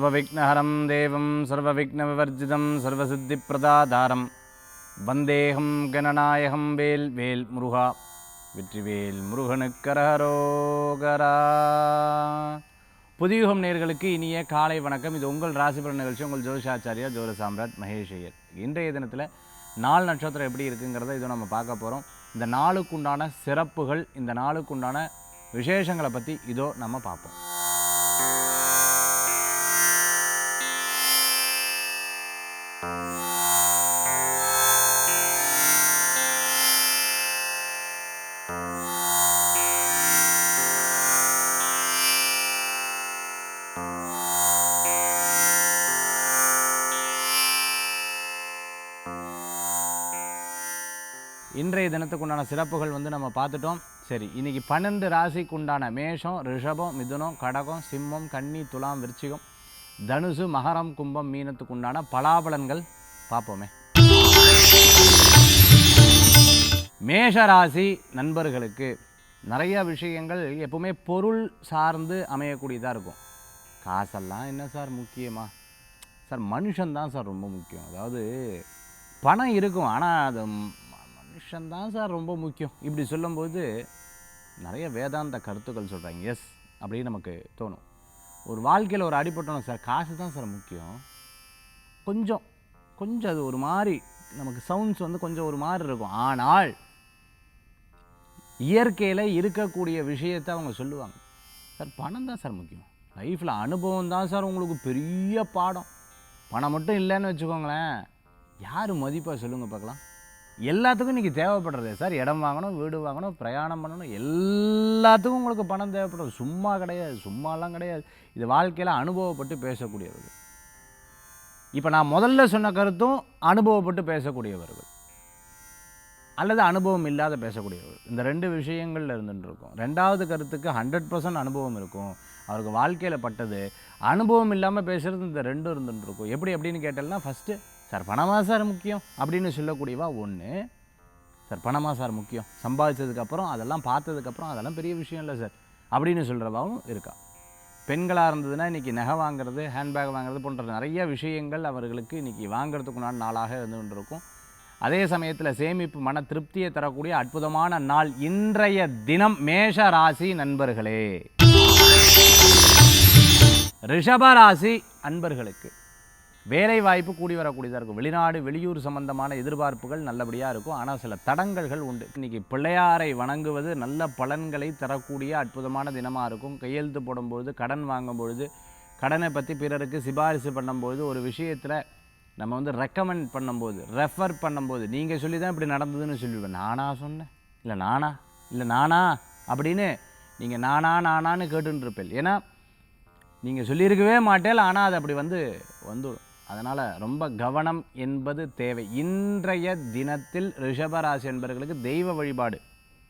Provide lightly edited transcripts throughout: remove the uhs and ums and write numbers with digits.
सर्वविघ्नहरं देवं सर्वविघ्नविवर्जितं सर्वसिद्धिप्रदाधारं वन्देहं गणनायकं வேல் வேல் முருகா வெற்றிவேல் முருகனுக்கரகரோகரா. புதியுகம் நேயர்களுக்கு இனிய காலை வணக்கம். இது உங்கள் ராசிபலன் நிகழ்ச்சி. உங்கள் ஜோதிஷாச்சாரியா ஜோதிட சாம்ராட் மகேஷ் ஐயர். இன்றைய தினத்தில் நாலு நட்சத்திரம் எப்படி இருக்குங்கிறத இதை நம்ம பார்க்க போகிறோம். இந்த நாளுக்குண்டான சிறப்புகள், இந்த நாளுக்குண்டான விசேஷங்களை பற்றி இதோ நம்ம பார்ப்போம். இன்றைய தினத்துக்குண்டான சிறப்புகள் நம்ம பார்த்துட்டோம். சரி, இன்றைக்கி 12 ராசிக்குண்டான மேஷம், ரிஷபம், மிதுனம், கடகம், சிம்மம், கன்னி, துலாம், விருச்சிகம், தனுசு, மகரம், கும்பம், மீனத்துக்குண்டான பலாபலன்கள் பார்ப்போமே. மேஷ ராசி நண்பர்களுக்கு நிறைய விஷயங்கள் எப்பவுமே பொருள் சார்ந்து அமையக்கூடியதாக இருக்கும். காசெல்லாம் என்ன சார் முக்கியமா சார், மனுஷன்தான் சார் ரொம்ப முக்கியம். அதாவது பணம் இருக்கும், ஆனால் அது மனுஷன்தான் சார் ரொம்ப முக்கியம். இப்படி சொல்லும்போது நிறைய வேதாந்த கருத்துக்கள் சொல்கிறாங்க. எஸ் அப்படின்னு நமக்கு தோணும். ஒரு வாழ்க்கையில் ஒரு அடிபட்டணும் சார், காசு தான் சார் முக்கியம். கொஞ்சம் அது ஒரு மாதிரி நமக்கு சவுண்ட்ஸ் கொஞ்சம் ஒரு மாதிரி இருக்கும். ஆனால் இயற்கையில் இருக்கக்கூடிய விஷயத்தை அவங்க சொல்லுவாங்க. சார் பணம் தான் சார் முக்கியம், லைஃப்பில் அனுபவம் தான் சார் உங்களுக்கு பெரிய பாடம். பணம் மட்டும் இல்லைன்னு வச்சுக்கோங்களேன், யார் மதிப்பாக சொல்லுங்கள் பார்க்கலாம். எல்லாத்துக்கும் இன்றைக்கி தேவைப்படுறது சார். இடம் வாங்கணும், வீடு வாங்கணும், பிரயாணம் பண்ணணும், எல்லாத்துக்கும் உங்களுக்கு பணம் தேவைப்படுறது. சும்மா கிடையாது, சும்மாலாம் கிடையாது. இது வாழ்க்கையில் அனுபவப்பட்டு பேசக்கூடியவர்கள். இப்போ நான் முதல்ல சொன்ன கருத்தும் அனுபவப்பட்டு பேசக்கூடியவர்கள் அல்லது அனுபவம் இல்லாத பேசக்கூடியவர்கள். இந்த ரெண்டு விஷயங்களில் இருந்துட்டு இருக்கும். ரெண்டாவது கருத்துக்கு 100% அனுபவம் இருக்கும். அவருக்கு வாழ்க்கையில் பட்டது. அனுபவம் இல்லாமல் பேசுகிறது இந்த ரெண்டும் இருந்துட்டு இருக்கும். எப்படி அப்படின்னு கேட்டேன்னா, ஃபஸ்ட்டு சார் பணமாக சார் முக்கியம் அப்படின்னு சொல்லக்கூடியவா ஒன்று. சார் பணமாக சார் முக்கியம், சம்பாதிச்சதுக்கப்புறம் அதெல்லாம் பார்த்ததுக்கப்புறம் அதெல்லாம் பெரிய விஷயம் இல்லை சார் அப்படின்னு சொல்கிறவாவும் இருக்கா. பெண்களாக இருந்ததுன்னா இன்றைக்கி நகை வாங்குறது, ஹேண்ட்பேக் வாங்குறது போன்ற நிறைய விஷயங்கள் அவர்களுக்கு இன்றைக்கி வாங்கிறதுக்குண்டான நாளாக இருந்துகிட்டு இருக்கும். அதே சமயத்தில் சேமிப்பு, மன திருப்தியை தரக்கூடிய அற்புதமான நாள் இன்றைய தினம். மேஷ ராசி நண்பர்களே, ரிஷப ராசி அன்பர்களுக்கு வேலை வாய்ப்பு கூடி வரக்கூடியதாக இருக்கும். வெளிநாடு, வெளியூர் சம்பந்தமான எதிர்பார்ப்புகள் நல்லபடியாக இருக்கும். ஆனால் சில தடங்கல்கள் உண்டு. இன்றைக்கி பிள்ளையாரை வணங்குவது நல்ல பலன்களை தரக்கூடிய அற்புதமான தினமாக இருக்கும். கையெழுத்து போடும்பொழுது, கடன் வாங்கும்பொழுது, கடனை பற்றி பிறருக்கு சிபாரிசு பண்ணும்போது, ஒரு விஷயத்தில் நம்ம ரெக்கமெண்ட் பண்ணும்போது, ரெஃபர் பண்ணும்போது, நீங்கள் சொல்லி தான் இப்படி நடந்ததுன்னு சொல்லிவிடுவேன். நானா சொன்னேன், இல்லை நானா அப்படின்னு நீங்கள் நானான்னு கேட்டுன்னு இருப்பேன். ஏன்னா நீங்கள் சொல்லியிருக்கவே மாட்டேன், ஆனால் அது அப்படி வந்துடும். அதனால் ரொம்ப கவனம் என்பது தேவை. இன்றைய தினத்தில் ரிஷபராசி என்பவர்களுக்கு தெய்வ வழிபாடு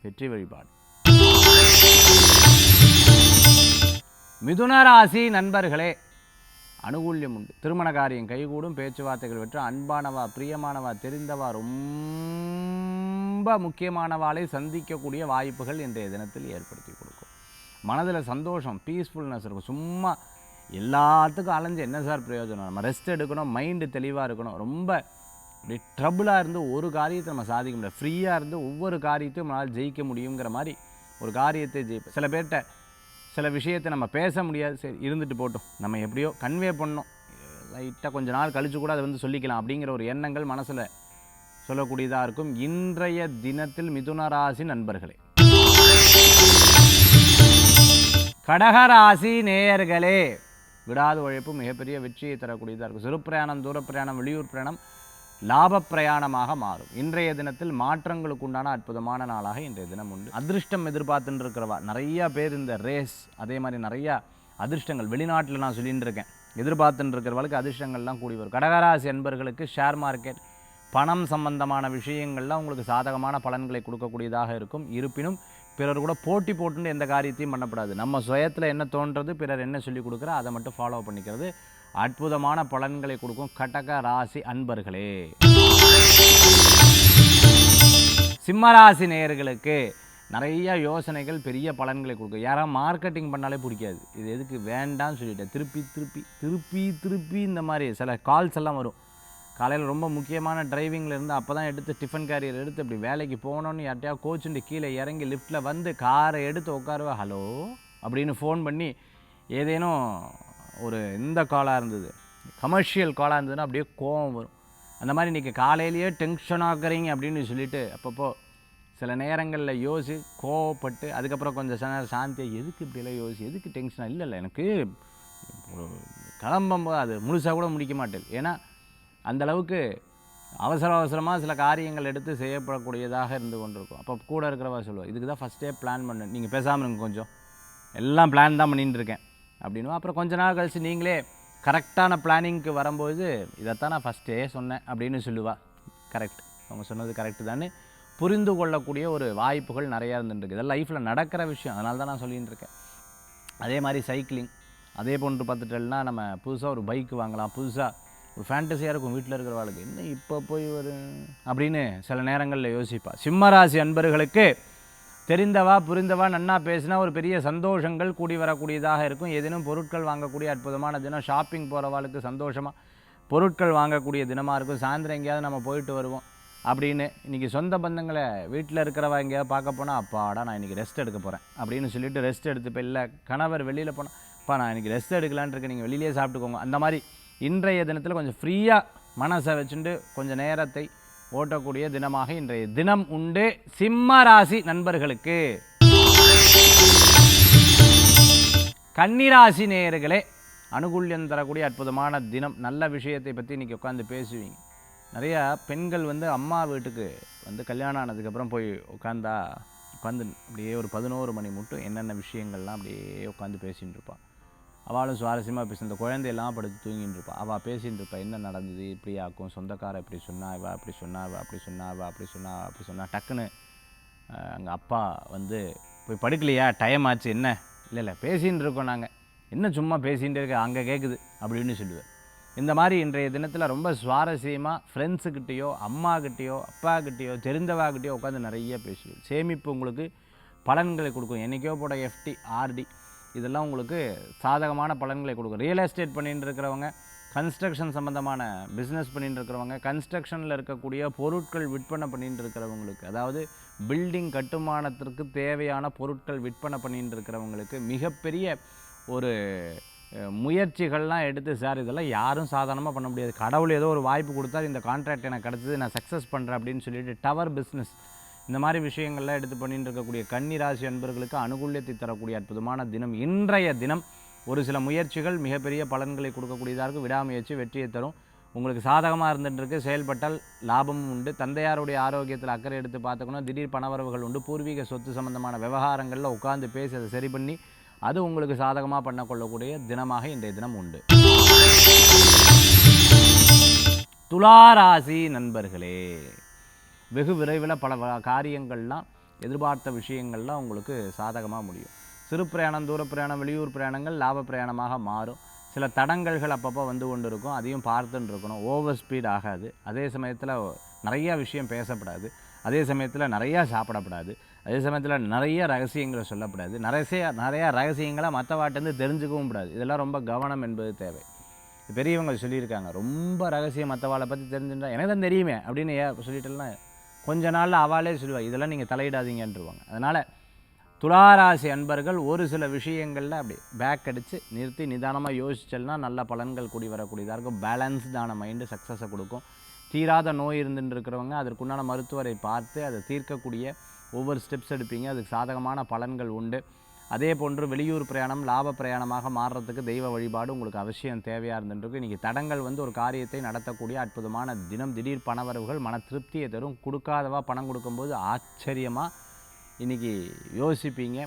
வெற்றி வழிபாடு. மிதுன ராசி நண்பர்களே, அனுகூல்யம் உண்டு. திருமண காரியம் கைகூடும், பேச்சுவார்த்தைகள் வெற்று, அன்பானவா, பிரியமானவா, தெரிந்தவா, ரொம்ப முக்கியமானவாளை சந்திக்கக்கூடிய வாய்ப்புகள் இன்றைய தினத்தில் ஏற்படுத்தி கொடுக்கும். மனதில் சந்தோஷம், பீஸ்ஃபுல்னஸ் இருக்கும். சும்மா எல்லாத்துக்கும் அலைஞ்சு என்ன சார் பிரயோஜனம்? நம்ம ரெஸ்ட் எடுக்கணும், மைண்டு தெளிவாக இருக்கணும். ரொம்ப அப்படி ட்ரபுளாக இருந்து ஒரு காரியத்தை நம்ம சாதிக்க முடியாது. ஃப்ரீயாக இருந்து ஒவ்வொரு காரியத்தையும் நம்மளால் ஜெயிக்க முடியுங்கிற மாதிரி ஒரு காரியத்தை ஜெயிப்போம். சில பேர்கிட்ட சில விஷயத்தை நம்ம பேச முடியாது, சரி இருந்துட்டு போட்டோம், நம்ம எப்படியோ கன்வே பண்ணோம், லைட்டாக கொஞ்ச நாள் கழித்து கூட அதை சொல்லிக்கலாம் அப்படிங்கிற ஒரு எண்ணங்கள் மனசில் சொல்லக்கூடியதாக இருக்கும். இன்றைய தினத்தில் மிதுன ராசி நண்பர்களே. கடகராசி நேயர்களே, விடாத உழைப்பு மிகப்பெரிய வெற்றியை தரக்கூடியதாக இருக்கும். சிறு பிரயாணம், தூர பிரயாணம், வெளியூர் பிரயாணம் லாப பிரயாணமாக மாறும். இன்றைய தினத்தில் மாற்றங்களுக்கு உண்டான அற்புதமான நாளாக இன்றைய தினம் உண்டு. அதிர்ஷ்டம் எதிர்பார்த்துட்டு இருக்கிறவா நிறையா பேர் இந்த ரேஸ், அதே மாதிரி நிறையா அதிர்ஷ்டங்கள் வெளிநாட்டில் நான் சொல்லிட்டு இருக்கேன். எதிர்பார்த்துட்டு இருக்கிறவர்களுக்கு அதிர்ஷ்டங்கள்லாம் கூடி வரும். கடகராசி என்பர்களுக்கு ஷேர் மார்க்கெட், பணம் சம்பந்தமான விஷயங்கள்லாம் உங்களுக்கு சாதகமான பலன்களை கொடுக்கக்கூடியதாக இருக்கும். இருப்பினும் பிறர் கூட போட்டி போட்டுன்னு எந்த காரியத்தையும் பண்ணக்கூடாது. நம்ம சுயத்தில் என்ன தோன்றது, பிறர் என்ன சொல்லி கொடுக்குறா அதை மட்டும் ஃபாலோ பண்ணிக்கிறது அற்புதமான பலன்களை கொடுக்கும். கடக ராசி அன்பர்களே. சிம்மராசி நேயர்களுக்கு நிறைய யோசனைகள் பெரிய பலன்களை கொடுக்கும். யாராவது மார்க்கெட்டிங் பண்ணாலே பிடிக்காது, இது எதுக்கு வேண்டான்னு சொல்லிட்டேன். திருப்பி இந்த மாதிரி சில கால்ஸ் எல்லாம் வரும். காலையில் ரொம்ப முக்கியமான டிரைவிங்கில் இருந்து அப்போ தான் எடுத்து டிஃபன் கேரியர் எடுத்து இப்படி வேலைக்கு போகணுன்னு யார்ட்டையா கோச்சுட்டு கீழே இறங்கி லிஃப்ட்டில் வந்து காரை எடுத்து உட்காருவா, ஹலோ அப்படின்னு ஃபோன் பண்ணி ஏதேனும் ஒரு இந்த காலாக இருந்தது, கமர்ஷியல் காலாக இருந்ததுன்னா அப்படியே கோவம் வரும். அந்த மாதிரி இன்றைக்கி காலையிலேயே டென்ஷன் ஆக்குறீங்க அப்படின்னு சொல்லிவிட்டு அப்பப்போ சில நேரங்களில் கோவப்பட்டு அதுக்கப்புறம் கொஞ்சம் சாந்தியாக எதுக்கு இப்படியெல்லாம் எதுக்கு டென்ஷனாக இல்லை எனக்கு கிளம்பும்போது அது முழுசாக கூட முடிக்க மாட்டேன். ஏன்னா அந்தளவுக்கு அவசரமாக சில காரியங்கள் எடுத்து செய்யப்படக்கூடியதாக இருந்து கொண்டிருக்கும். அப்போ கூட இருக்கிறவா சொல்லுவாள், இதுக்கு தான் ஃபஸ்ட்டே பிளான் பண்ணு, நீங்கள் பேசாமல் இருங்க, கொஞ்சம் எல்லாம் பிளான் தான் பண்ணிட்டு இருக்கேன் அப்படின்னு. அப்புறம் கொஞ்ச நாள் கழித்து நீங்களே கரெக்டான பிளானிங்க்கு வரும்போது இதைத்தான் நான் ஃபஸ்ட்டே சொன்னேன் அப்படின்னு சொல்லுவாள். கரெக்ட், அவங்க சொன்னது கரெக்டு தானே புரிந்து கொள்ளக்கூடிய ஒரு வாய்ப்புகள் நிறையா இருந்துருக்கு. இதெல்லாம் லைஃப்பில் நடக்கிற விஷயம், அதனால தான் நான் சொல்லிகிட்டு இருக்கேன். அதே மாதிரி சைக்கிளிங் அதே போன்று பார்த்துட்டேன்னா நம்ம புதுசாக ஒரு பைக் வாங்கலாம், புதுசாக ஒரு ஃபேண்டஸியாக இருக்கும் வீட்டில் இருக்கிறவாளுக்கு, என்ன இப்போ போய் அப்படின்னு சில நேரங்களில் யோசிப்பா. சிம்மராசி அன்பர்களுக்கு தெரிந்தவா புரிந்தவா நன்னா பேசினா ஒரு பெரிய சந்தோஷங்கள் கூடி வரக்கூடியதாக இருக்கும். ஏதேனும் பொருட்கள் வாங்கக்கூடிய அற்புதமான தினம். ஷாப்பிங் போகிறவாளுக்கு சந்தோஷமாக பொருட்கள் வாங்கக்கூடிய தினமாக இருக்கும். சாயந்தரம் எங்கேயாவது நம்ம போயிட்டு வருவோம் அப்படின்னு இன்றைக்கி சொந்த பந்தங்களை வீட்டில் இருக்கிறவா எங்கேயாவது பார்க்க போனால், அப்பாடா நான் இன்றைக்கி ரெஸ்ட் எடுக்க போகிறேன் அப்படின்னு சொல்லிட்டு ரெஸ்ட் எடுத்துப்போ. இல்லை கணவர் வெளியில் போனால், அப்பா நான் இன்றைக்கி ரெஸ்ட் எடுக்கலான்னு இருக்கேன், நீங்கள் வெளியிலே சாப்பிட்டுக்கோங்க. அந்த மாதிரி இன்றைய தினத்தில் கொஞ்சம் ஃப்ரீயாக மனசை வச்சுட்டு கொஞ்சம் நேரத்தை ஓட்டக்கூடிய தினமாக இன்றைய தினம் உண்டு சிம்ம ராசி நண்பர்களுக்கு. கன்னிராசி நேயர்களே, அனுகூல்யம் தரக்கூடிய அற்புதமான தினம். நல்ல விஷயத்தை பற்றி இன்றைக்கி உட்காந்து பேசுவீங்க. நிறையா பெண்கள் அம்மா வீட்டுக்கு கல்யாணம் ஆனதுக்கப்புறம் போய் உட்காந்து அப்படியே ஒரு 11 மணி மட்டும் என்னென்ன விஷயங்கள்லாம் அப்படியே உட்காந்து பேசிகிட்டு இருப்பாள். அவளும் சுவாரஸ்யமாக பேச, இந்த குழந்தையெல்லாம் படுத்து தூங்கிட்டு இருப்பாள். அவள் பேசிகிட்டு இருப்பாள், என்ன நடந்தது, இப்படி ஆக்கும், சொந்தக்கார இப்படி சொன்னா, இவள் அப்படி சொன்னா, அப்படி சொன்னா. டக்குன்னு அங்கே அப்பா போய் படுக்கலையா, டைம் ஆச்சு, என்ன இல்லை பேசிகிட்டு இருக்கோம் நாங்கள், என்ன சும்மா பேசிகிட்டே இருக்க, அங்கே கேட்குது அப்படின்னு சொல்லுவேன். இந்த மாதிரி இன்றைய தினத்தில் ரொம்ப சுவாரஸ்யமாக ஃப்ரெண்ட்ஸுக்கிட்டேயோ அம்மாக்கிட்டேயோ அப்பாக்கிட்டேயோ தெரிந்தவாக்கிட்டேயோ உட்காந்து நிறைய பேசுவேன். சேமிப்பு உங்களுக்கு பலன்களை கொடுக்கும். என்றைக்கோ போட எஃப்டி ஆர்டி இதெல்லாம் உங்களுக்கு சாதகமான பலன்களை கொடுக்கும். ரியல் எஸ்டேட் பண்ணிட்டு இருக்கிறவங்க, கன்ஸ்ட்ரக்ஷன் சம்மந்தமான பிஸ்னஸ் பண்ணிட்டு இருக்கிறவங்க, கன்ஸ்ட்ரக்ஷனில் இருக்கக்கூடிய பொருட்கள் விற்பனை பண்ணிட்டு இருக்கிறவங்களுக்கு, அதாவது பில்டிங் கட்டுமானத்திற்கு தேவையான பொருட்கள் விற்பனை பண்ணிட்டு இருக்கிறவங்களுக்கு மிகப்பெரிய ஒரு முயற்சிகள்லாம் எடுத்து, சார் இதெல்லாம் யாரும் சாதாரணமாக பண்ண முடியாது, கடவுள் ஏதோ ஒரு வாய்ப்பு கொடுத்தா இந்த கான்ட்ராக்ட் எனக்கு கிடச்சிது, நான் சக்ஸஸ் பண்ணுறேன் அப்படின்னு சொல்லிட்டு டவர் பிஸ்னஸ் இந்த மாதிரி விஷயங்கள்லாம் எடுத்து பண்ணிட்டு இருக்கக்கூடிய கன்னிராசி அன்பர்களுக்கு அனுகூல்யத்தை தரக்கூடிய அற்புதமான தினம் இன்றைய தினம். ஒரு சில முயற்சிகள் மிகப்பெரிய பலன்களை கொடுக்கக்கூடியதாக இருக்கும். விடாமுயற்சி வெற்றியை தரும். உங்களுக்கு சாதகமாக இருந்துகிட்டு செயல்பட்டால் லாபமும் உண்டு. தந்தையாருடைய ஆரோக்கியத்தில் அக்கறை எடுத்து பார்த்துக்கணும். திடீர் பணவரவுகள் உண்டு. பூர்வீக சொத்து சம்பந்தமான விவகாரங்களில் உட்கார்ந்து பேசி அதை சரி பண்ணி அது உங்களுக்கு சாதகமாக பண்ண கொள்ளக்கூடிய தினமாக இன்றைய தினம் உண்டு. துளாராசி நண்பர்களே, வெகு விரைவில் பல காரியங்கள்லாம் எதிர்பார்த்த விஷயங்கள்லாம் உங்களுக்கு சாதகமாக முடியும். சிறு பிரயாணம், தூர பிரயாணம், வெளியூர் பிரயாணங்கள் லாப பிரயாணமாக மாறும். சில தடங்கல்கள் அப்பப்போ கொண்டு இருக்கும், அதையும் பார்த்துன்னு இருக்கணும். ஓவர் ஸ்பீட் ஆகாது. அதே சமயத்தில் நிறையா விஷயம் பேசப்படாது. அதே சமயத்தில் நிறையா சாப்பிடப்படாது. அதே சமயத்தில் நிறைய ரகசியங்களை சொல்லப்படாது. நிறையா ரகசியங்களை மற்றவாட்டேருந்து தெரிஞ்சுக்கவும் கூடாது. இதெல்லாம் ரொம்ப கவனம் என்பது தேவை. பெரியவங்க சொல்லியிருக்காங்க, ரொம்ப ரகசியம் மற்றவாளை பற்றி தெரிஞ்சுட்டா எனக்கு தான் தெரியுமே அப்படின்னு சொல்லிட்டுனா கொஞ்ச நாளில் அவளே சொல்லுவாள், இதெல்லாம் நீங்கள் தலையிடாதீங்கன்றுவாங்க. அதனால் துளாராசி அன்பர்கள் ஒரு சில விஷயங்களில் அப்படி பேக் அடித்து நிறுத்தி நிதானமாக யோசிச்சல்னா நல்ல பலன்கள் கூடி வரக்கூடியதாக இருக்கும். பேலன்ஸ்டான மைண்டு சக்ஸஸை கொடுக்கும். தீராத நோய் இருந்துட்டு இருக்கிறவங்க அதற்குண்டான மருத்துவரை பார்த்து அதை தீர்க்கக்கூடிய ஒவ்வொரு ஸ்டெப்ஸ் எடுப்பீங்க. அதுக்கு சாதகமான பலன்கள் உண்டு. அதே போன்று வெளியூர் பிரயாணம் லாப பிரயாணமாக மாறுறதுக்கு தெய்வ வழிபாடு உங்களுக்கு அவசியம் தேவையாக இருந்துருக்கு. இன்றைக்கி தடங்கள் ஒரு காரியத்தை நடத்தக்கூடிய அற்புதமான தினம். திடீர் பணவரவுகள் மன திருப்தியை தரும். கொடுக்காதவா பணம் கொடுக்கும்போது ஆச்சரியமாக இன்றைக்கி யோசிப்பீங்க.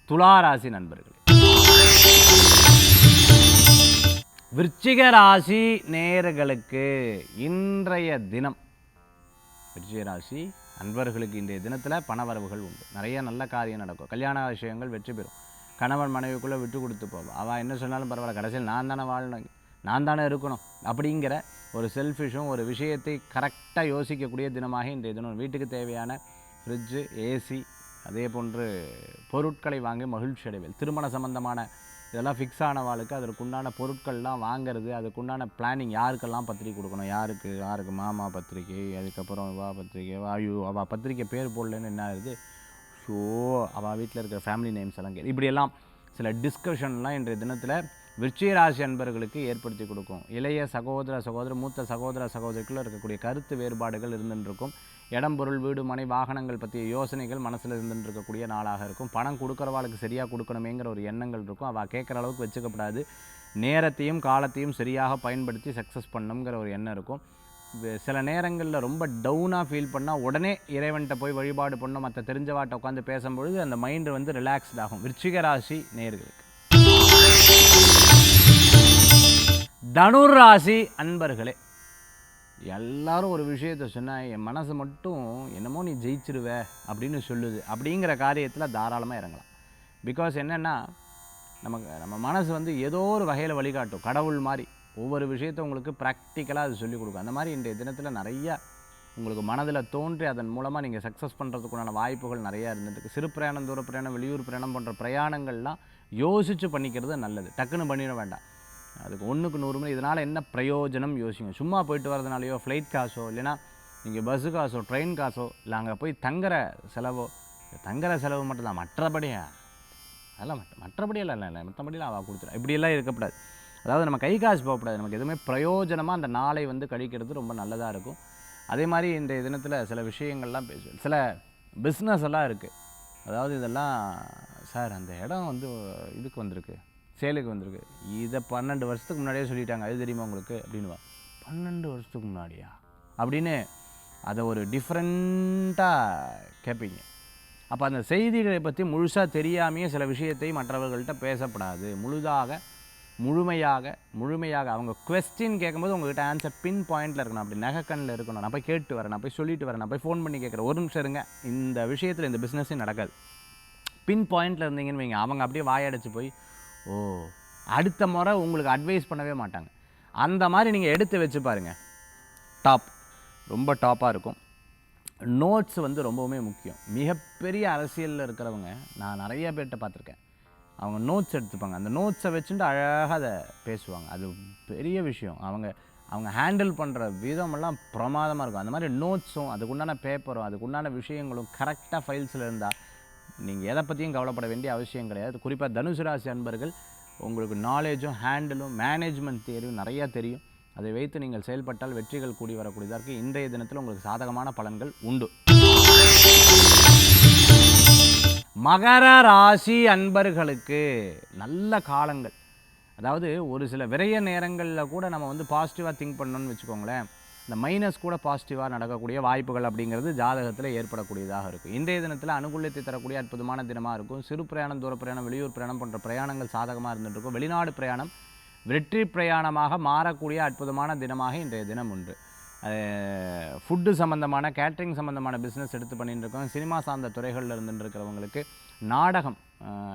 துளாராசி நண்பர்கள். விருச்சிக ராசி நேயர்களுக்கு இன்றைய தினம், விருச்சிக ராசி அன்பர்களுக்கு இன்றைய தினத்தில் பணவரவுகள் உண்டு. நிறைய நல்ல காரியம் நடக்கும். கல்யாண விஷயங்கள் வெற்றி பெறும். கணவன் மனைவிக்குள்ளே விட்டு கொடுத்து போவோம். அவள் என்ன சொன்னாலும் பரவாயில்ல, கடைசியில் நான் தானே வாழணும், நான் தானே இருக்கணும் அப்படிங்கிற ஒரு செல்ஃபிஷும் ஒரு விஷயத்தை கரெக்டாக யோசிக்கக்கூடிய தினமாக இன்றைய தினம். வீட்டுக்கு தேவையான ஃப்ரிட்ஜு, ஏசி, அதே போன்று பொருட்களை வாங்கி மகிழ்ச்சி அடைவேன். திருமண சம்பந்தமான இதெல்லாம் ஃபிக்ஸ் ஆனவாளுக்கு அதற்குண்டான பொருட்கள்லாம் வாங்கிறது, அதுக்குண்டான பிளானிங், யாருக்கெல்லாம் பத்திரிக்கை கொடுக்கணும், யாருக்கு மாமா பத்திரிக்கை, அதுக்கப்புறம் வா பத்திரிக்கை, ஐயோ அவள் பத்திரிக்கை பேர் போடலன்னு என்ன ஆகுது, ஷோ அவள் வீட்டில் இருக்கிற ஃபேமிலி நேம்ஸ் எல்லாம் இப்படியெல்லாம் சில டிஸ்கஷன்லாம் இன்றைய தினத்தில் விருச்சிக ராசி அன்பர்களுக்கு ஏற்படுத்தி கொடுக்கும். இளைய சகோதர மூத்த சகோதரிக்குள்ளே இருக்கக்கூடிய கருத்து வேறுபாடுகள் இருந்துருக்கும். இடம் பொருள் வீடு மனை வாகனங்கள் பற்றிய யோசனைகள் மனசில் இருந்துட்டு இருக்கக்கூடிய நாளாக இருக்கும். பணம் கொடுக்குறவாளுக்கு சரியாக கொடுக்கணுமேங்கிற ஒரு எண்ணங்கள் இருக்கும். அவள் கேட்குற அளவுக்கு வச்சுக்கப்படாது. நேரத்தையும் காலத்தையும் சரியாக பயன்படுத்தி சக்ஸஸ் பண்ணணுங்கிற ஒரு எண்ணம் இருக்கும். சில நேரங்களில் ரொம்ப டவுனாக ஃபீல் பண்ணால் உடனே இறைவன்கிட்ட போய் வழிபாடு பண்ணணும். மற்ற தெரிஞ்சவாட்ட உட்காந்து பேசும்பொழுது அந்த மைண்டு வந்து ரிலாக்ஸ்ட் ஆகும். விருச்சிக ராசி நேயர்களுக்கு. தனுர் ராசி அன்பர்களே, எல்லாரும் ஒரு விஷயத்தை சொன்னால் என் மனசு மட்டும் என்னமோ நீ ஜெயிச்சிருவ அப்படின்னு சொல்லுது. அப்படிங்கிற காரியத்தில் தாராளமாக இறங்கலாம். பிகாஸ் என்னென்னா நம்ம மனசு வந்து ஏதோ ஒரு வகையில் வழிகாட்டும். கடவுள் மாதிரி ஒவ்வொரு விஷயத்தை உங்களுக்கு ப்ராக்டிக்கலாக அது சொல்லிக் கொடுக்கும். அந்த மாதிரி இன்றைய தினத்தில் நிறையா உங்களுக்கு மனதில் தோன்றி அதன் மூலமாக நீங்கள் சக்ஸஸ் பண்ணுறதுக்குண்டான வாய்ப்புகள் நிறையா இருந்துருக்கு. சிறு பிரயாணம், தூர பிரயாணம், வெளியூர் பிரயாணம் போன்ற பிரயாணங்கள்லாம் யோசித்து பண்ணிக்கிறது நல்லது. டக்குன்னு பண்ணிட வேண்டாம். அதுக்கு 1க்கு 100 முறை இதனால் என்ன பிரயோஜனம் யோசிங்க. சும்மா போயிட்டு வரதுனாலையோ, ஃப்ளைட் காசோ, இல்லைனா நீங்கள் பஸ்ஸு காசோ, ட்ரெயின் காசோ, இல்லை அங்கே போய் தங்குற செலவு மட்டும்தான். அதெல்லாம் மற்றபடியெல்லாம் இல்லை, மற்றபடியெல்லாம் அவள் கொடுத்துரும். இப்படியெல்லாம் இருக்கக்கூடாது. அதாவது நம்ம கை காசு போகக்கூடாது. நமக்கு எதுவுமே பிரயோஜனமாக அந்த நாளை வந்து கழிக்கிறது ரொம்ப நல்லதாக இருக்கும். அதே மாதிரி இன்றைய தினத்தில் சில விஷயங்கள்லாம் பேசுவேன். சில பிஸ்னஸ் எல்லாம் இருக்குது. அதாவது இதெல்லாம் சார் அந்த இடம் வந்து இதுக்கு வந்திருக்கு, சேலுக்கு வந்திருக்கு, இதை 12 வருஷத்துக்கு முன்னாடியே சொல்லிட்டாங்க, அது தெரியுமா உங்களுக்கு அப்படின்வா. 12 வருஷத்துக்கு முன்னாடியா அப்படின்னு அதை ஒரு டிஃப்ரெண்ட்டாக கேட்பீங்க. அப்போ அந்த செய்திகளை பற்றி முழுசாக தெரியாமையே சில விஷயத்தை மற்றவர்கள்ட்ட பேசப்படாது. முழுமையாக அவங்க குவெஸ்டின் கேட்கும்போது உங்கள்கிட்ட ஆன்சர் பின் பாயிண்டில் இருக்கணும். அப்படி நகைக்கண்ணில் இருக்கணும். நான் போய் கேட்டு வரேன், நான் போய் சொல்லிட்டு வரேன், நான் போய் ஃபோன் பண்ணி கேட்குறேன், ஒரு நிமிஷம் இருங்க, இந்த விஷயத்தில் இந்த பிஸ்னஸே நடக்காது. பின் பாயிண்டில் இருந்தீங்கன்னு வைங்க, அவங்க அப்படியே வாயடைச்சு போய் அடுத்த முறை உங்களுக்கு அட்வைஸ் பண்ணவே மாட்டாங்க. அந்த மாதிரி நீங்கள் எடுத்து வச்சு பாருங்கள், ரொம்ப டாப்பாக இருக்கும். நோட்ஸ் வந்து ரொம்பவுமே முக்கியம். மிகப்பெரிய அரசியலில் இருக்கிறவங்க நான் நிறைய பேர்கிட்ட பார்த்துருக்கேன். அவங்க நோட்ஸ் எடுத்துப்பாங்க. அந்த நோட்ஸை வச்சுட்டு அழகாக அதை பேசுவாங்க. அது பெரிய விஷயம். அவங்க ஹேண்டில் பண்ணுற விதமெல்லாம் பிரமாதமாக இருக்கும். அந்த மாதிரி நோட்ஸும் அதுக்குண்டான பேப்பரும் அதுக்குண்டான விஷயங்களும் கரெக்டாக ஃபைல்ஸில் இருந்தால் நீங்கள் எதை பற்றியும் கவலைப்பட வேண்டிய அவசியம் கிடையாது. குறிப்பாக தனுசு ராசி அன்பர்கள், உங்களுக்கு நாலேஜும் ஹேண்டிலும் மேனேஜ்மெண்ட் தியரியும் நிறையா தெரியும். அதை வைத்து நீங்கள் செயல்பட்டால் வெற்றிகள் கூடி வரக்கூடியதாக இருக்குது. இன்றைய தினத்தில் உங்களுக்கு சாதகமான பலன்கள் உண்டு. மகர ராசி அன்பர்களுக்கு நல்ல காலங்கள். அதாவது ஒரு சில விரைய நேரங்களில் கூட நம்ம வந்து பாசிட்டிவாக திங்க் பண்ணணும்னு வச்சுக்கோங்களேன், இந்த மைனஸ் கூட பாசிட்டிவாக நடக்கக்கூடிய வாய்ப்புகள் அப்படிங்கிறது ஜாதகத்தில் ஏற்படக்கூடியதாக இருக்கும். இன்றைய தினத்தில் அனுகூலத்தை தரக்கூடிய அற்புதமான தினமாக இருக்கும். சிறு பிரயாணம், தூர பிரயாணம், வெளியூர் பிரயாணம் போன்ற பிரயாணங்கள் சாதகமாக இருந்துகிட்ருக்கும். வெளிநாடு பிரயாணம் வெற்றி பிரயாணமாக மாறக்கூடிய அற்புதமான தினமாக இன்றைய தினம் உண்டு. ஃபுட்டு சம்மந்தமான, கேட்ரிங் சம்மந்தமான பிஸ்னஸ் எடுத்து பண்ணிட்டு இருக்கோம். சினிமா சார்ந்த துறைகளில் இருந்துட்டு இருக்கிறவங்களுக்கு, நாடகம்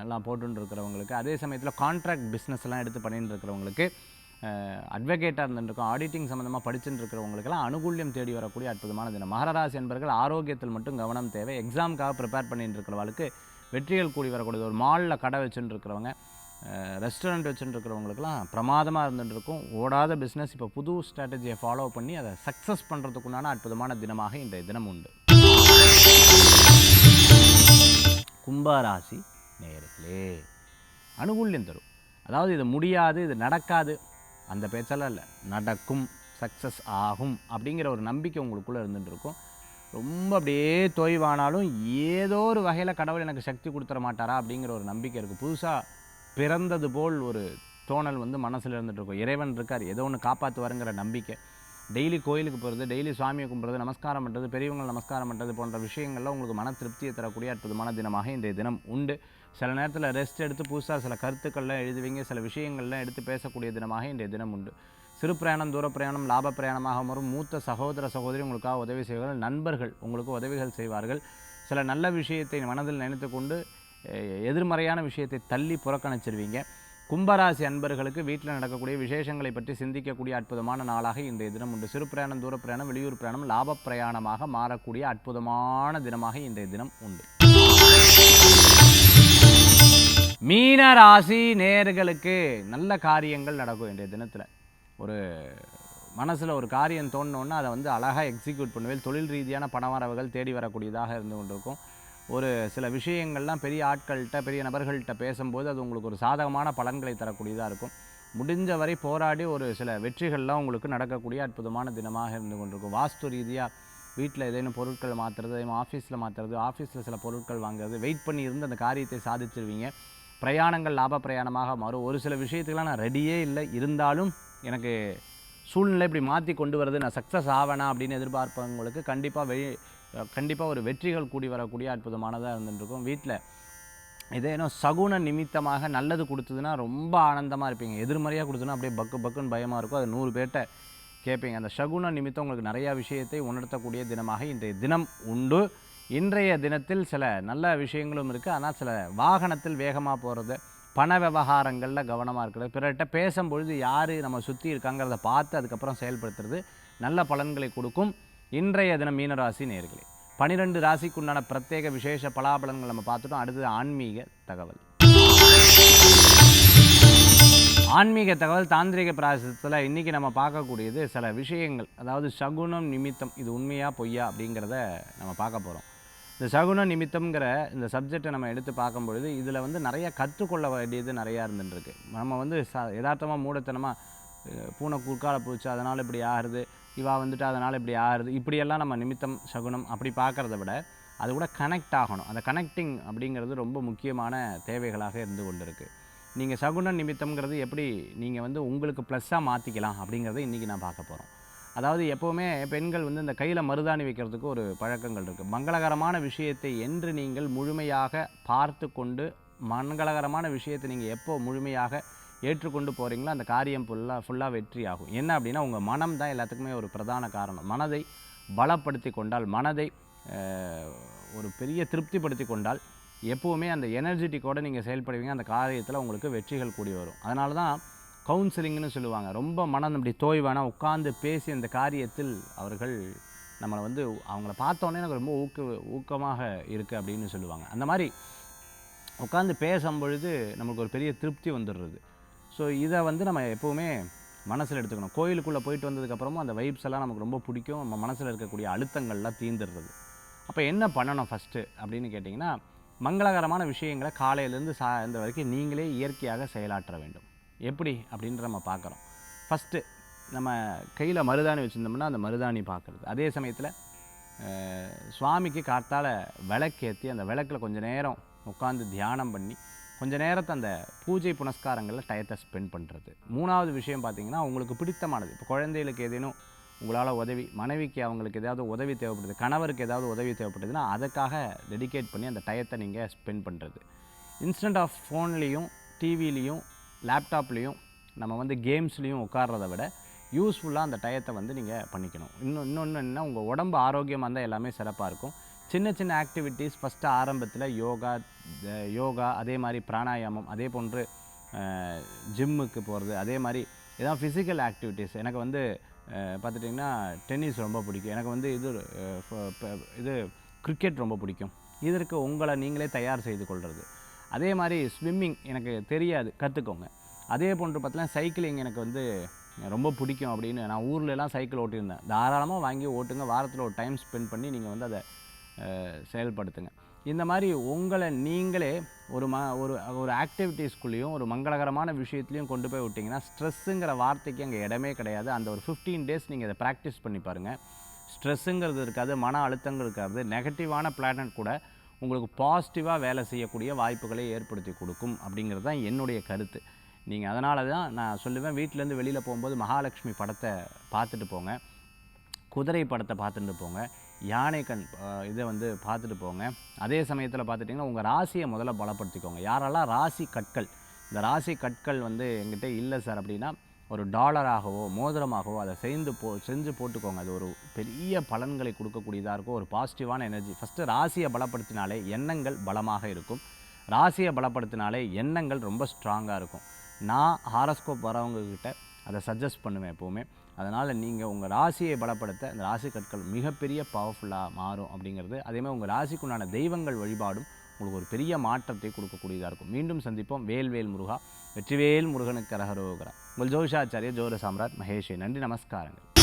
எல்லாம் போட்டுன்னு இருக்கிறவங்களுக்கு, அதே சமயத்தில் கான்ட்ராக்ட் பிஸ்னஸ்லாம் எடுத்து பண்ணிட்டு இருக்கிறவங்களுக்கு, அட்வொகேட்டாக இருந்துருக்கோம், ஆடிட்டிங் சம்மந்தமாக படிச்சுட்டு இருக்கிறவங்களுக்கெல்லாம் அனுகூல்யம் தேடி வரக்கூடிய அற்புதமான தினம். மகர ராசி என்பர்கள் ஆரோக்கியத்தில் மட்டும் கவனம் தேவை. எக்ஸாமுக்காக ப்ரிப்பேர் பண்ணிட்டு இருக்கிறவங்களுக்கு வெற்றிகள் கூடி வரக்கூடியது. ஒரு மாலில் கடை வச்சுட்டு இருக்கிறவங்க, ரெஸ்டாரண்ட் வச்சுட்டு இருக்கிறவங்களுக்குலாம் பிரமாதமாக இருந்துகிட்ருக்கும். ஓடாத பிஸ்னஸ் இப்போ புது ஸ்ட்ராட்டஜியை ஃபாலோ பண்ணி அதை சக்ஸஸ் பண்ணுறதுக்குண்டான அற்புதமான தினமாக இன்றைய தினம் உண்டு. கும்பராசி நேயர்களே, அனுகூல்யம் தரும். அதாவது இது முடியாது, இது நடக்காது, அந்த பேச்செல்லாம் இல்லை. நடக்கும், சக்ஸஸ் ஆகும் அப்படிங்கிற ஒரு நம்பிக்கை உங்களுக்குள்ளே இருந்துகிட்ருக்கும். ரொம்ப அப்படியே தொய்வானாலும் ஏதோ ஒரு வகையில் கடவுள் எனக்கு சக்தி கொடுத்துட மாட்டாரா அப்படிங்கிற ஒரு நம்பிக்கை இருக்குது. புதுசாக பிறந்தது போல் ஒரு தோணல் வந்து மனசில் இருந்துகிட்ருக்கும். இறைவன் இருக்கார், ஏதோ ஒன்று காப்பாற்றுவாருங்கிற நம்பிக்கை. டெய்லி கோயிலுக்கு போகிறது, டெய்லி சுவாமியை கும்பிட்றது, நமஸ்காரம் பண்ணுறது, பெரியவங்க நமஸ்காரம் பண்ணுறது போன்ற விஷயங்கள்லாம் உங்களுக்கு மன திருப்தியை தரக்கூடிய அற்புதமான தினமாக இன்றைய தினம் உண்டு. சில நேரத்தில் ரெஸ்ட் எடுத்து புதுசாக சில கருத்துக்கள்லாம் எழுதுவீங்க, சில விஷயங்கள்லாம் எடுத்து பேசக்கூடிய தினமாக இன்றைய தினம் உண்டு. சிறு பிரயாணம், தூர பிரயாணம் லாப பிரயாணமாக வரும். மூத்த சகோதரி உங்களுக்காக உதவி செய்வார்கள். நண்பர்கள் உங்களுக்கு உதவிகள் செய்வார்கள். சில நல்ல விஷயத்தை மனதில் நினைத்து கொண்டு எதிர்மறையான விஷயத்தை தள்ளி புறக்கணிச்சிருவீங்க. கும்பராசி அன்பர்களுக்கு வீட்டில் நடக்கக்கூடிய விசேஷங்களை பற்றி சிந்திக்கக்கூடிய அற்புதமான நாளாக இன்றைய தினம் உண்டு. சிறு பிரயாணம், தூர பிரயாணம், வெளியூர் பிரயாணம் லாப பிரயாணமாக மாறக்கூடிய அற்புதமான தினமாக இன்றைய தினம் உண்டு. மீன ராசி நேயர்களுக்கு நல்ல காரியங்கள் நடக்கும் இன்றைய தினத்தில். ஒரு மனசில் ஒரு காரியம் தோணுன்னா அதை வந்து அழகாக எக்ஸிக்யூட் பண்ணுவேன். தொழில் ரீதியான பணவரவுகள் தேடி வரக்கூடியதாக இருந்து கொண்டிருக்கும். ஒரு சில விஷயங்கள்லாம் பெரிய ஆட்கள்கிட்ட பெரிய நபர்கள்கிட்ட பேசும்போது அது உங்களுக்கு ஒரு சாதகமான பலன்களை தரக்கூடியதாக இருக்கும். முடிஞ்ச வரை போராடி ஒரு சில வெற்றிகள்லாம் உங்களுக்கு நடக்கக்கூடிய அற்புதமான தினமாக இருந்து கொண்டிருக்கும். வாஸ்து ரீதியாக வீட்டில் ஏதேனும் பொருட்கள் மாற்றுறது, அதே ஆஃபீஸில் மாற்றுறது, ஆஃபீஸில் சில பொருட்கள் வாங்குறது, வெயிட் பண்ணி இருந்து அந்த காரியத்தை சாதிச்சிருவீங்க. பிரயாணங்கள் லாப பிரயாணமாக மாறும். ஒரு சில விஷயத்துக்கெலாம் நான் ரெடியே இல்லை, இருந்தாலும் எனக்கு சூழ்நிலை இப்படி மாற்றி கொண்டு வருது, நான் சக்ஸஸ் ஆவேனா அப்படின்னு எதிர்பார்ப்பவங்களுக்கு கண்டிப்பாக ஒரு வெற்றிகள் கூடி வரக்கூடிய அற்புதமானதாக இருந்துருக்கும். வீட்டில் ஏதேனும் சகுன நிமித்தமாக நல்லது கொடுத்ததுன்னா ரொம்ப ஆனந்தமாக இருப்பீங்க. எதிர்மறையாக கொடுத்ததுன்னா அப்படியே பக்கு பக்குன்னு பயமாக இருக்கும். அது 100 பேர்கிட்ட கேட்பீங்க. அந்த சகுன நிமித்தம் உங்களுக்கு நிறையா விஷயத்தை உணர்த்தக்கூடிய தினமாக இன்றைய தினம் உண்டு. இன்றைய தினத்தில் சில நல்ல விஷயங்களும் இருக்குது. ஆனால் சில வாகனத்தில் வேகமாக போகிறது, பண விவகாரங்களில் கவனமாக இருக்கிறது, பிறர்கிட்ட பேசும்பொழுது யார் நம்ம சுற்றி இருக்காங்கிறத பார்த்து அதுக்கப்புறம் செயல்படுத்துறது நல்ல பலன்களை கொடுக்கும். இன்றைய தினம் மீனராசி நேயர்களே, 12 ராசிக்குண்டான பிரத்யேக விசேஷ பலாபலன்கள் நம்ம பார்த்துட்டோம். அடுத்தது ஆன்மீக தகவல். ஆன்மீக தகவல் தாந்திரிக பிராயசத்தில் இன்றைக்கி நம்ம பார்க்கக்கூடியது சில விஷயங்கள். அதாவது சகுனம் நிமித்தம், இது உண்மையா பொய்யா அப்படிங்கிறத நம்ம பார்க்க போகிறோம். இந்த சகுன நிமித்தம்ங்கிற இந்த சப்ஜெக்டை நம்ம எடுத்து பார்க்கும்பொழுது இதில் வந்து நிறைய கற்றுக்கொள்ள வேண்டியது நிறையா இருந்துருக்கு. நம்ம வந்து யதார்த்தமாக மூடத்தனமாக பூனை குறுக்கால போச்சு அதனால் இப்படி ஆகுது, இவா வந்துட்டு அதனால் இப்படி ஆகுது, இப்படியெல்லாம் நம்ம நிமித்தம் சகுனம் அப்படி பார்க்குறத விட அது கூட கனெக்ட் ஆகணும். அந்த கனெக்டிங் அப்படிங்கிறது ரொம்ப முக்கியமான தேவைகளாக இருந்து கொண்டு இருக்குது. நீங்கள் சகுன நிமித்தம்ங்கிறது எப்படி நீங்கள் வந்து உங்களுக்கு ப்ளஸ்ஸாக மாற்றிக்கலாம் அப்படிங்கிறத இன்றைக்கி நான் பார்க்க போகிறோம். அதாவது எப்போவுமே பெண்கள் வந்து இந்த கையில் மருதாணி வைக்கிறதுக்கு ஒரு பழக்கங்கள் இருக்குது. மங்களகரமான விஷயத்தை என்று நீங்கள் முழுமையாக பார்த்து கொண்டு மங்களகரமான விஷயத்தை நீங்கள் எப்போ முழுமையாக ஏற்றுக்கொண்டு போகிறீங்களோ அந்த காரியம் ஃபுல்லாக வெற்றி ஆகும். என்ன அப்படின்னா உங்கள் மனம் தான் எல்லாத்துக்குமே ஒரு பிரதான காரணம். மனதை பலப்படுத்தி கொண்டால், மனதை ஒரு பெரிய திருப்திப்படுத்தி கொண்டால் எப்போவுமே அந்த எனர்ஜெட்டிக்கோடு நீங்கள் செயல்படுவீங்க. அந்த காரியத்தில் உங்களுக்கு வெற்றிகள் கூடி வரும். அதனால தான் கவுன்சிலிங்னு சொல்லுவாங்க. ரொம்ப மனம் இப்படி தோய்வானா உட்காந்து பேசி அந்த காரியத்தில் அவர்கள் நம்மளை வந்து அவங்கள பார்த்தோன்னே எனக்கு ரொம்ப ஊக்கமாக இருக்குது அப்படின்னு சொல்லுவாங்க. அந்த மாதிரி உட்காந்து பேசும்பொழுது நம்மளுக்கு ஒரு பெரிய திருப்தி வந்துடுறது. ஸோ இதை வந்து நம்ம எப்போவுமே மனசில் எடுத்துக்கணும். கோயிலுக்குள்ளே போயிட்டு வந்ததுக்கப்புறமும் அந்த வைப்ஸ் எல்லாம் நமக்கு ரொம்ப பிடிக்கும். நம்ம மனசில் இருக்கக்கூடிய அழுத்தங்கள்லாம் தீந்துடுறது. அப்போ என்ன பண்ணணும் ஃபஸ்ட்டு அப்படின்னு கேட்டிங்கன்னா, மங்களகரமான விஷயங்களை காலையிலேருந்து சாயந்தரம் வரைக்கும் நீங்களே இயற்கையாக செயலாற்ற வேண்டும். எப்படி அப்படின்ற நம்ம பார்க்குறோம். ஃபஸ்ட்டு நம்ம கையில் மருதாணி வச்சுருந்தோம்னா அந்த மருதாணி பார்க்குறது. அதே சமயத்தில் சுவாமிக்கு காத்தால் விளக்கேற்றி அந்த விளக்கில் கொஞ்சம் நேரம் உட்காந்து தியானம் பண்ணி கொஞ்ச நேரத்தை அந்த பூஜை புனஸ்காரங்களில் டயத்தை ஸ்பெண்ட் பண்ணுறது. 3வது விஷயம் பார்த்திங்கன்னா, உங்களுக்கு பிடித்தமானது. இப்போ குழந்தைகளுக்கு ஏதேனும் உங்களால் உதவி, மனைவிக்கு அவங்களுக்கு ஏதாவது உதவி தேவைப்படுது, கணவருக்கு ஏதாவது உதவி தேவைப்படுதுன்னா அதுக்காக டெடிகேட் பண்ணி அந்த டயத்தை நீங்கள் ஸ்பெண்ட் பண்ணுறது. இன்ஸ்டன்ட் ஆஃப் ஃபோன்லேயும் டிவிலையும் லேப்டாப்லேயும் நம்ம வந்து கேம்ஸ்லேயும் உட்கார்றத விட யூஸ்ஃபுல்லாக அந்த டயத்தை வந்து நீங்கள் பண்ணிக்கணும். இன்னொன்று என்ன, உங்கள் உடம்பு ஆரோக்கியமாக இருந்தால் எல்லாமே சிறப்பாக இருக்கும். சின்ன சின்ன ஆக்டிவிட்டீஸ் ஃபஸ்ட்டு ஆரம்பத்தில் யோகா அதே மாதிரி பிராணாயாமம், அதே போன்று ஜிம்முக்கு போகிறது, அதே மாதிரி ஏதாவது ஃபிசிக்கல் ஆக்டிவிட்டீஸ். எனக்கு வந்து பார்த்துட்டிங்கன்னா டென்னிஸ் ரொம்ப பிடிக்கும். எனக்கு வந்து இது கிரிக்கெட் ரொம்ப பிடிக்கும். இதற்கு உங்களை நீங்களே தயார் செய்து கொள்வது. அதே மாதிரி ஸ்விம்மிங் எனக்கு தெரியாது, கற்றுக்கோங்க. அதே போன்று பார்த்தீங்கன்னா சைக்கிளிங் எனக்கு வந்து ரொம்ப பிடிக்கும் அப்படின்னு நான் ஊர்லெலாம் சைக்கிள் ஓட்டியிருந்தேன். தாராளமாக வாங்கி ஓட்டுங்க. வாரத்தில் ஒரு டைம் ஸ்பெண்ட் பண்ணி நீங்கள் வந்து அதை செயல்படுத்துங்க. இந்த மாதிரி உங்களை நீங்களே ஒரு ஆக்டிவிட்டீஸ்குள்ளேயும் ஒரு மங்களகரமான விஷயத்துலையும் கொண்டு போய் விட்டிங்கன்னா ஸ்ட்ரெஸ்ஸுங்கிற வார்த்தைக்கு அங்கே இடமே கிடையாது. அந்த ஒரு 15 டேஸ் நீங்கள் இதை ப்ராக்டிஸ் பண்ணி பாருங்கள். ஸ்ட்ரெஸ்ஸுங்கிறது இருக்காது, மன அழுத்தங்கள் இருக்காது. நெகட்டிவான பிளானட் கூட உங்களுக்கு பாசிட்டிவாக வேலை செய்யக்கூடிய வாய்ப்புகளை ஏற்படுத்தி கொடுக்கும் அப்படிங்கிறது தான் என்னுடைய கருத்து. நீங்கள் அதனால தான் நான் சொல்லுவேன், வீட்டிலேருந்து வெளியில் போகும்போது மகாலட்சுமி படத்தை பார்த்துட்டு போங்க, குதிரை படத்தை பார்த்துட்டு போங்க, யானை கண் இதை வந்து பார்த்துட்டு போங்க. அதே சமயத்தில் பார்த்துட்டிங்கன்னா உங்கள் ராசியை முதல்ல பலப்படுத்திக்கோங்க. யாரெல்லாம் ராசி கற்கள், இந்த ராசி கற்கள் வந்து எங்கிட்ட இல்லை சார் அப்படின்னா ஒரு டாலராகவோ மோதிரமாகவோ அதை செஞ்சு போட்டுக்கோங்க. அது ஒரு பெரிய பலன்களை கொடுக்கக்கூடியதாக இருக்கும். ஒரு பாசிட்டிவான எனர்ஜி. ஃபஸ்ட்டு ராசியை பலப்படுத்தினாலே எண்ணங்கள் பலமாக இருக்கும். ராசியை பலப்படுத்தினாலே எண்ணங்கள் ரொம்ப ஸ்ட்ராங்காக இருக்கும். நான் ஹாரோஸ்கோப் வரவங்கக்கிட்ட அதை சஜஸ்ட் பண்ணுவேன் எப்போவுமே. அதனால் நீங்கள் உங்கள் ராசியை பலப்படுத்த இந்த ராசி கற்கள் மிகப்பெரிய பவர்ஃபுல்லாக மாறும் அப்படிங்கிறது. அதேமாதிரி உங்கள் ராசிக்குண்டான தெய்வங்கள் வழிபாடும் உங்களுக்கு ஒரு பெரிய மாற்றத்தை கொடுக்கக்கூடியதாக இருக்கும். மீண்டும் சந்திப்போம். வேல்வேல் முருகா, வெற்றிவேல் முருகனுக்கு அரகரோகரா. உங்கள் ஜோதிஷாச்சாரிய ஜோதிட சாம்ராட் மகேஷே. நன்றி, நமஸ்காரங்கள்.